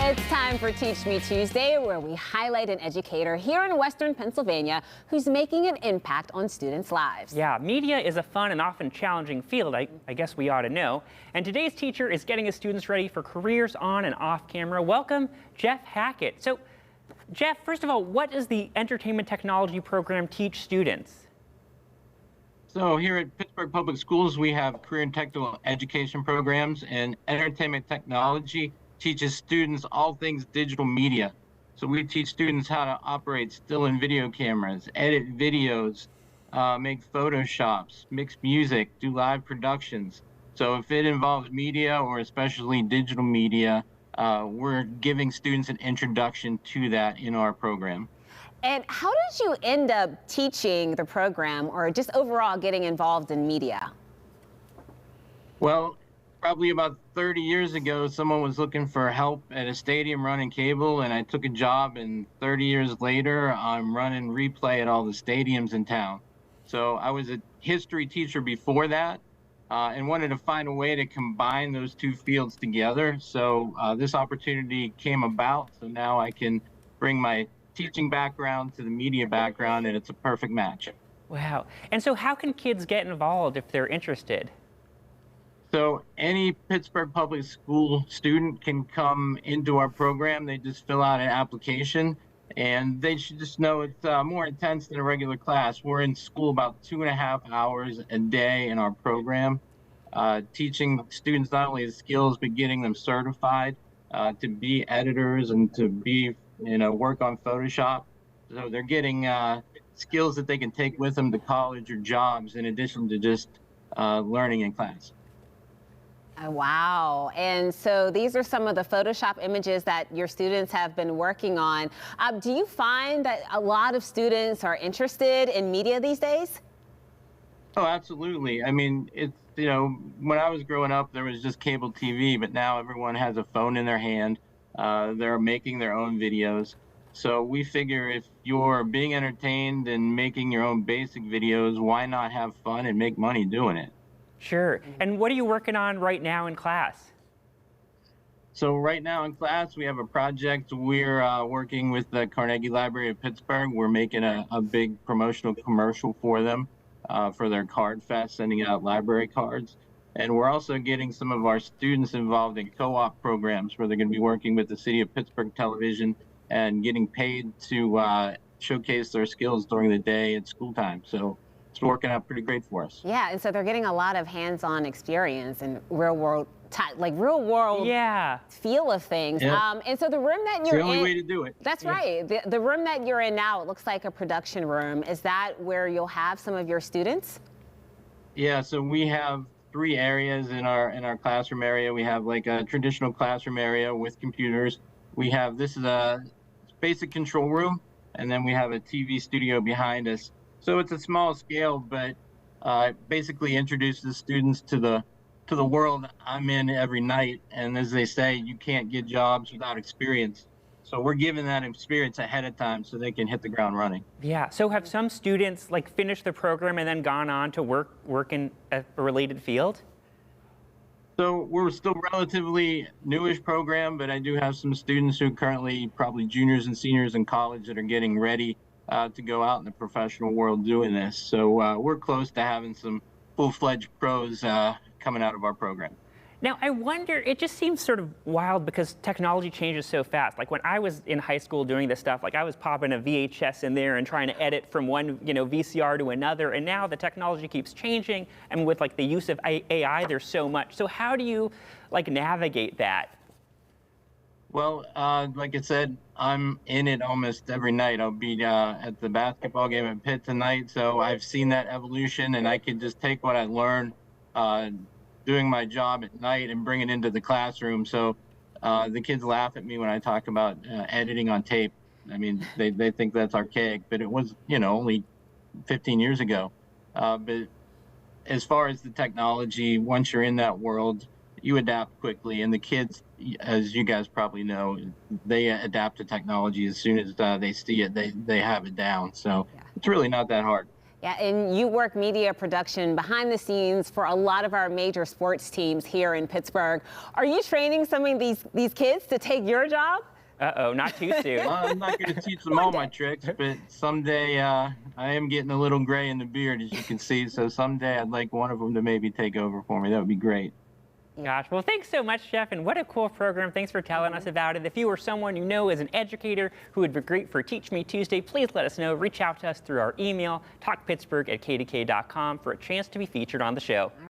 It's time for Teach Me Tuesday, where we highlight an educator here in Western Pennsylvania who's making an impact on students' lives. Yeah, media is a fun and often challenging field, I guess we ought to know. And today's teacher is getting his students ready for careers on and off camera. Welcome, Jeff Hackett. So, Jeff, first of all, what does the entertainment technology program teach students? So here at Pittsburgh Public Schools, we have career and technical education programs, and entertainment technology teaches students all things digital media. So we teach students how to operate still and video cameras, edit videos, make Photoshops, mix music, do live productions. So if it involves media or especially digital media, we're giving students an introduction to that in our program. And how did you end up teaching the program or just overall getting involved in media? Well, probably about 30 years ago, someone was looking for help at a stadium running cable, and I took a job, and 30 years later, I'm running replay at all the stadiums in town. So I was a history teacher before that, and wanted to find a way to combine those two fields together. So this opportunity came about, so now I can bring my teaching background to the media background, and it's a perfect match. Wow. And so how can kids get involved if they're interested? So any Pittsburgh Public School student can come into our program. They just fill out an application, and they should just know it's more intense than a regular class. We're in school about 2.5 hours a day in our program, teaching students not only the skills, but getting them certified to be editors and to be work on Photoshop. So they're getting skills that they can take with them to college or jobs in addition to just learning in class. Wow. And so these are some of the Photoshop images that your students have been working on. Do you find that a lot of students are interested in media these days? Oh, absolutely. I mean, it's, when I was growing up, there was just cable TV, but now everyone has a phone in their hand. They're making their own videos. So we figure if you're being entertained and making your own basic videos, why not have fun and make money doing it? Sure. And what are you working on right now in class? So right now in class, we have a project. We're working with the Carnegie Library of Pittsburgh. We're making a big promotional commercial for them for their card fest, sending out library cards. And we're also getting some of our students involved in co-op programs where they're going to be working with the City of Pittsburgh Television and getting paid to showcase their skills during the day at school time. So it's working out pretty great for us. Yeah, and so they're getting a lot of hands-on experience and real world feel of things. Yeah. And so the room that you're in— It's the only way to do it. That's right. The room that you're in now, it looks like a production room. Is that where you'll have some of your students? Yeah, so we have 3 areas in our classroom area. We have like a traditional classroom area with computers. This is a basic control room, and then we have a TV studio behind us. So it's a small scale, but basically introduces students to the world I'm in every night. And as they say, you can't get jobs without experience. So we're giving that experience ahead of time so they can hit the ground running. Yeah. So have some students finished the program and then gone on to work in a related field? So we're still relatively newish program, but I do have some students who are currently probably juniors and seniors in college that are getting ready to go out in the professional world doing this. So we're close to having some full-fledged pros coming out of our program. Now, I wonder, it just seems sort of wild because technology changes so fast. Like when I was in high school doing this stuff, I was popping a VHS in there and trying to edit from one, VCR to another. And now the technology keeps changing. And with the use of AI, there's so much. So how do you navigate that? Well, like I said, I'm in it almost every night. I'll be at the basketball game at Pitt tonight. So I've seen that evolution, and I can just take what I learned doing my job at night and bring it into the classroom. So the kids laugh at me when I talk about editing on tape. I mean, they think that's archaic, but it was, only 15 years ago. But as far as the technology, once you're in that world, you adapt quickly. And the kids, as you guys probably know, they adapt to technology as soon as they see it, they have it down. So it's really not that hard. Yeah, and you work media production behind the scenes for a lot of our major sports teams here in Pittsburgh. Are you training some of these kids to take your job? Uh-oh, not too soon. Well, I'm not going to teach them all my tricks, but someday I am getting a little gray in the beard, as you can see. So someday I'd like one of them to maybe take over for me. That would be great. Gosh, well, thanks so much, Jeff, and what a cool program. Thanks for telling us about it. If you or someone you know is an educator who would be great for Teach Me Tuesday, please let us know. Reach out to us through our email, talkpittsburgh@kdk.com, for a chance to be featured on the show.